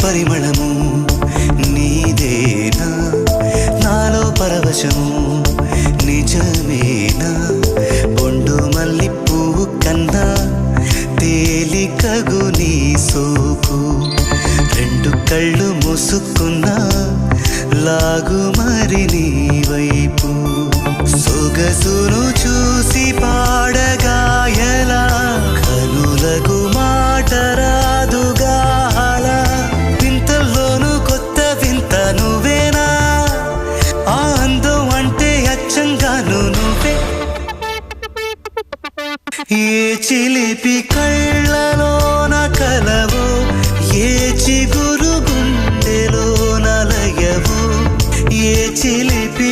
పరిమళము నీదేనా నాలో పరవశము నిజమేనా బొండు మల్లి పువ్వు కన్నా తేలికగు నీ సోకు రెండు కళ్ళు మూసుకున్నా లాగు మరి నీ వైపు సొగసును చూసి పాడగాయలా కనులకు మాట రాదుగా అలా వింతల్లోనూ కొత్త వింత నువ్వేనా ఆ అందం అంటే అచ్చంగాను నువ్వే ఏ చిలిపి కళ్ళలోన కలవో ఏ చిగురు గుండెలో నలయవో ఏ చిలిపి